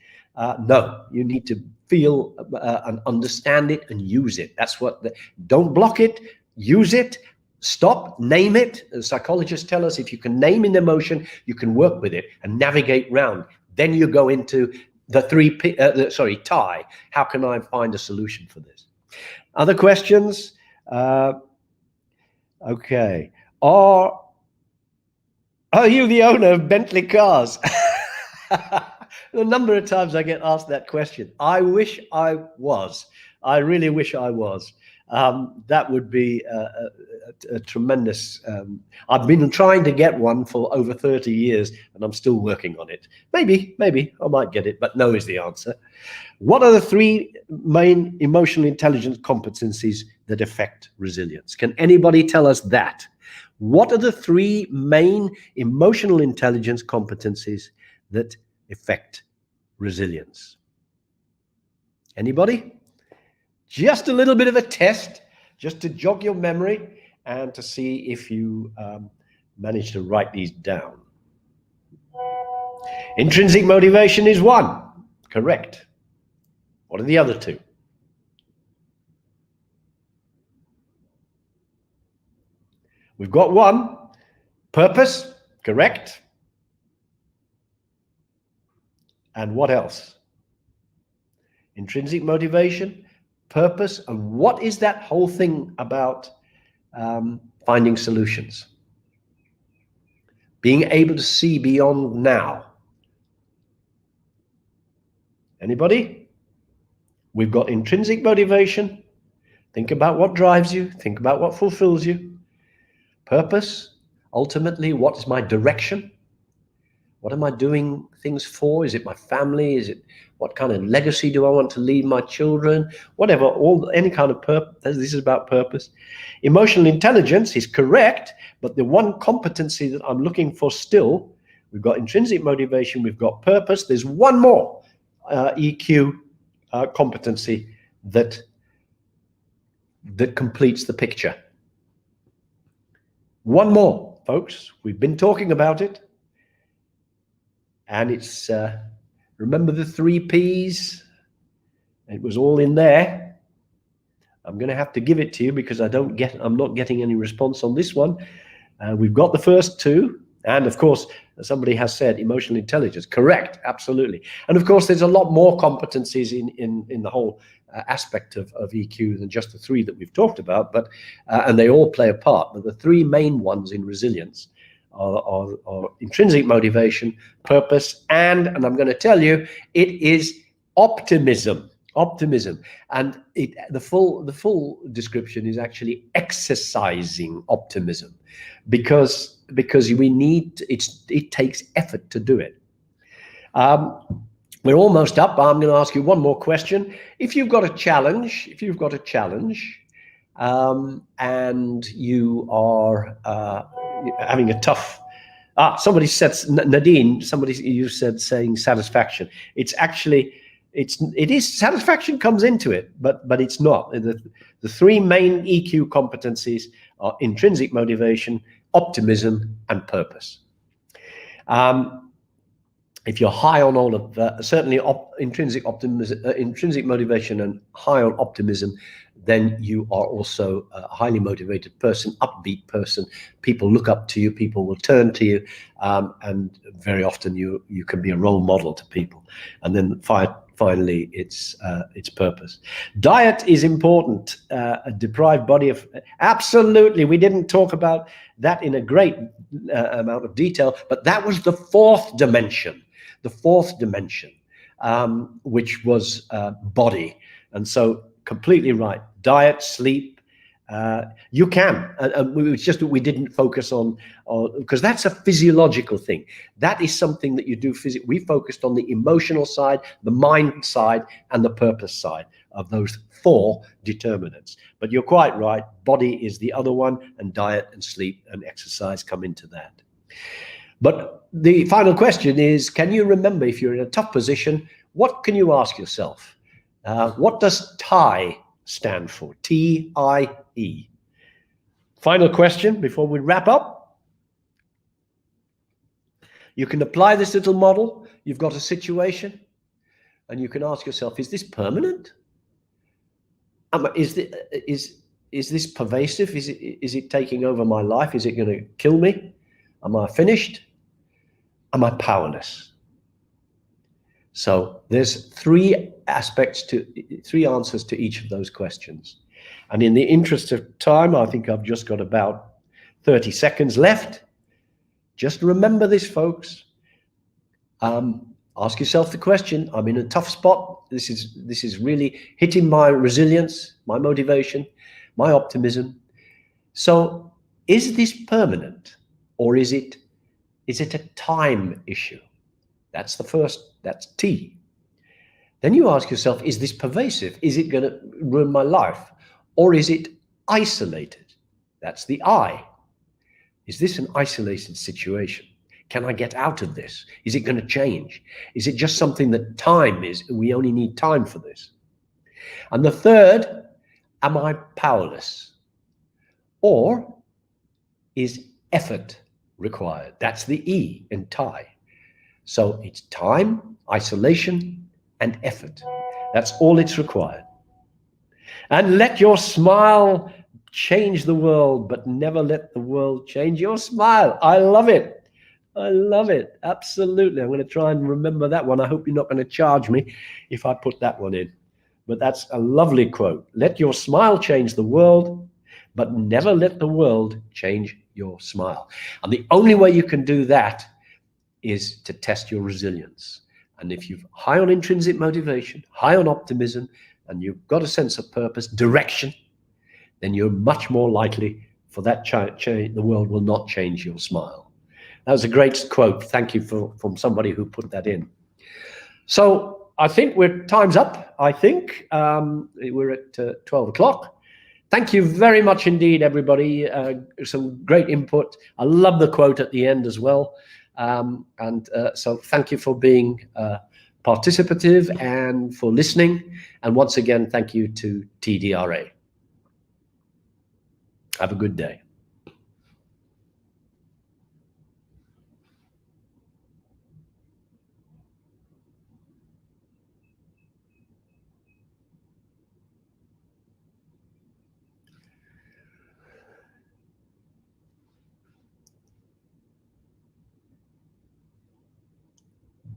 No, you need to feel and understand it and use it. Don't block it, use it. Stop, name it. Psychologists tell us if you can name an emotion, you can work with it and navigate round. Then you go into the tie. How can I find a solution for this? Other questions? Okay. Are you the owner of Bentley cars? The number of times I get asked that question. I wish I was. I really wish I was. That would be a tremendous. I've been trying to get one for over 30 years, and I'm still working on it. Maybe I might get it, but no is the answer. What are the three main emotional intelligence competencies that affect resilience? Can anybody tell us that? What are the three main emotional intelligence competencies that affect resilience? Anybody? Just a little bit of a test, just to jog your memory and to see if you manage to write these down. Intrinsic motivation is one. Correct. What are the other two? We've got one. Purpose. Correct. And what else? Intrinsic motivation, purpose, and what is that whole thing about finding solutions? Being able to see beyond now. Anybody? We've got intrinsic motivation. Think about what drives you. Think about what fulfills you. Purpose, ultimately, what is my direction? What am I doing things for? Is it my family? Is it what kind of legacy do I want to leave my children? Whatever, any kind of purpose. This is about purpose. Emotional intelligence is correct, but the one competency that I'm looking for still, we've got intrinsic motivation, we've got purpose. There's one more EQ competency that completes the picture. One more, folks. We've been talking about it. And it's, remember the 3 Ps? It was all in there. I'm going to have to give it to you because I'm not getting any response on this one. We've got the first 2. And of course, somebody has said emotional intelligence. Correct, absolutely. And of course, there's a lot more competencies in the whole aspect of EQ than just the 3 that we've talked about. But and they all play a part. But the 3 main ones in resilience are intrinsic motivation, purpose, and I'm going to tell you, it is optimism. Optimism, and the full description is actually exercising optimism, because we need it takes effort to do it. We're almost up. I'm going to ask you one more question. If you've got a challenge, and you are having a tough, somebody said, Nadine, you said saying satisfaction. It's actually, it is, satisfaction comes into it, but it's not. The 3 main EQ competencies are intrinsic motivation, optimism, and purpose. If you're high on all of that, certainly intrinsic motivation and high on optimism, then you are also a highly motivated person, upbeat person. People look up to you, people will turn to you, and very often you can be a role model to people. And then finally, it's purpose. Diet is important. A deprived body of, absolutely. We didn't talk about that in a great amount of detail, but that was the 4th dimension. The 4th dimension, which was body. And so completely right. Diet, sleep, you can. It's just that we didn't focus on because that's a physiological thing. That is something that you do physically. We focused on the emotional side, the mind side, and the purpose side of those 4 determinants. But you're quite right. Body is the other one, and diet and sleep and exercise come into that. But the final question is, can you remember, if you're in a tough position, what can you ask yourself? What does TIE stand for? T-I-E. Final question before we wrap up. You can apply this little model. You've got a situation, and you can ask yourself, is this permanent? Is this pervasive? Is it taking over my life? Is it going to kill me? Am I finished? Am I powerless? So there's 3 answers to each of those questions. And in the interest of time, I think I've just got about 30 seconds left. Just remember this, folks. Ask yourself the question, I'm in a tough spot. This is really hitting my resilience, my motivation. my optimism. So is this permanent, or is it a time issue? That's the first, that's T. Then you ask yourself, is this pervasive? Is it going to ruin my life? Or is it isolated? That's the I. Is this an isolated situation? Can I get out of this? Is it going to change? Is it just something that time is, we only need time for this? And the third, am I powerless? Or is effort required? That's the E in TIE. So it's time, isolation, and effort. That's all it's required. And let your smile change the world, but never let the world change your smile. I love it. I love it. Absolutely. I'm going to try and remember that one. I hope you're not going to charge me if I put that one in. But that's a lovely quote. Let your smile change the world, but never let the world change your smile. And the only way you can do that is to test your resilience. And if you're high on intrinsic motivation, high on optimism, and you've got a sense of purpose, direction, then you're much more likely for that change. The world will not change your smile. That was a great quote. Thank you from somebody who put that in. So I think time's up. I think we're at 12 o'clock. Thank you very much indeed, everybody. Some great input. I love the quote at the end as well. So thank you for being participative and for listening. And once again, thank you to TDRA. Have a good day.